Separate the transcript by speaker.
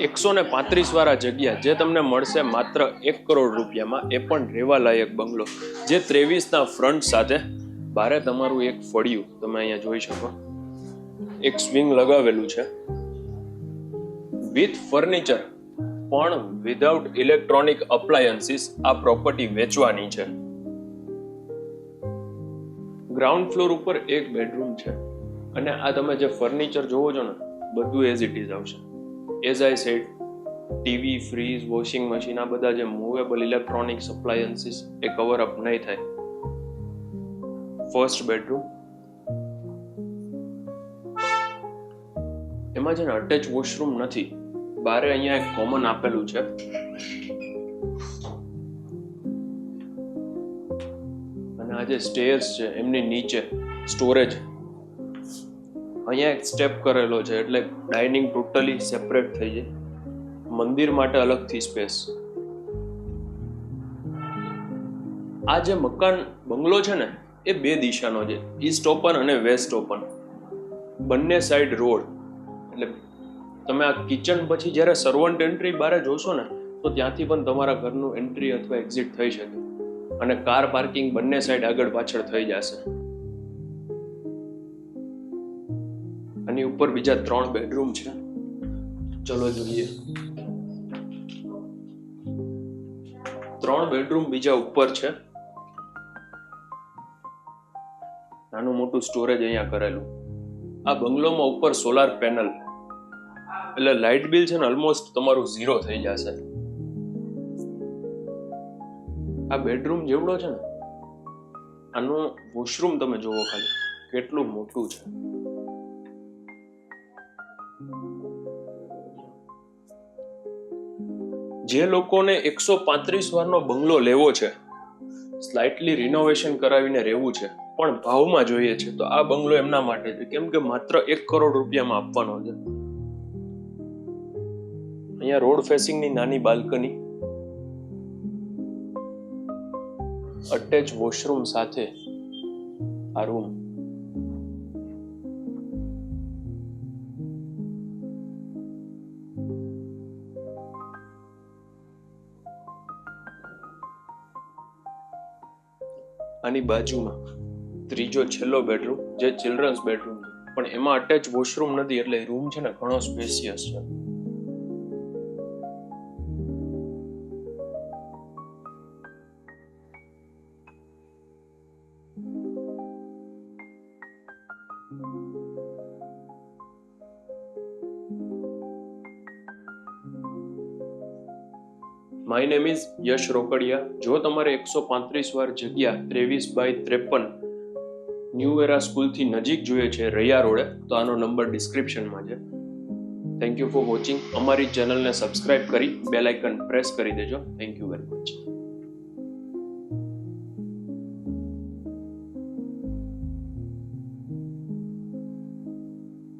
Speaker 1: 135 વાળા જગ્યા જે તમને મળશે માત્ર 1 કરોડ રૂપિયામાં, એ પણ રહેવા લાયક બંગલો, જે 23ના ફ્રન્ટ સાથે. બારે તમારું એક ફળિયું તમે અહીંયા જોઈ શકો, એક સ્વિંગ લગાવેલું છે વિથ ફર્નિચર, પણ વિધાઉટ ઇલેક્ટ્રોનિક અપ્લાયન્સીસ. આ પ્રોપર્ટી વેચવાની છે. ગ્રાઉન્ડ ફ્લોર ઉપર એક બેડરૂમ છે, અને આ તમે જે ફર્નિચર જોવો છો ને, બધું એઝ ઇટ ઇઝ આવશે. As I said, TV, fridge, washing machine, આ બધા જે મૂવેબલ ઇલેક્ટ્રોનિક્સ અપ્લાયન્સીસ, એ કવર અપ નહીં થાય. ફર્સ્ટ બેડરૂમ, એમાં છે ને અટેચ વોશરૂમ નથી. બારે અહીંયા એક કોમન આપેલું છે. અને આ જે સ્ટેર્સ છે એમની નીચે સ્ટોરેજ, અહીંયા એક સ્ટેપ કરેલો છે, એટલે ડાઇનિંગ ટોટલી સેપરેટ થઈ જાય. મંદિર માટે અલગથી સ્પેસ. આ જે મકાન બંગલો છે ને, એ બે દિશાનો છે, ઈસ્ટ ઓપન અને વેસ્ટ ઓપન, બંને સાઈડ રોડ. એટલે તમે આ કિચન પછી જ્યારે સર્વન્ટ એન્ટ્રી બારે જોશો ને, તો ત્યાંથી પણ તમારા ઘરનું એન્ટ્રી અથવા એક્ઝિટ થઈ શકે. અને કાર પાર્કિંગ બંને સાઈડ આગળ પાછળ થઈ જશે. આની ઉપર બીજા 3 બેડરૂમ છે, ચલો જોઈએ. 3 બેડરૂમ બીજા ઉપર છે. નાનું મોટું સ્ટોરેજ અહીંયા કરેલું. આ બંગલોમાં ઉપર સોલાર પેનલ, એટલે લાઇટ બિલ છે ને ઓલમોસ્ટ તમારું 0 થઈ જશે. આ બેડરૂમ જેવડો છે ને, આનું વોશરૂમ તમે જોવો ખાલી કેટલું મોટું છે. જે લોકોને 135 વારનો બંગલો લેવો છે, સ્લાઇટલી રિનોવેશન કરાવીને રહેવું છે, પણ ભાવમાં જોઈએ છે, તો આ બંગલો એમના માટે છે. કેમ કે માત્ર 1 કરોડ રૂપિયામાં આપવાનો છે. અહીંયા રોડ ફેસિંગની નાની બાલ્કની, અટેચ વોશરૂમ સાથે આ રૂમ. આની બાજુમાં ત્રીજો છેલ્લો બેડરૂમ, જે ચિલ્ડ્રન્સ બેડરૂમ છે, પણ એમાં અટેચ વોશરૂમ નથી, એટલે રૂમ છે ને ઘણો સ્પેશિયસ છે. માય નેમ ઇઝ યશ રોકડિયા. જો તમારે 135 વાર જગ્યા 23/53 ન્યૂ એરા સ્કૂલથી નજીક જોઈએ છે, રૈયા રોડે, તો આનો નંબર ડિસ્ક્રિપ્શનમાં છે. Thank you for watching. અમારી ચેનલને સબસ્ક્રાઇબ કરી બેલ આઇકન પ્રેસ કરી દેજો. Thank you.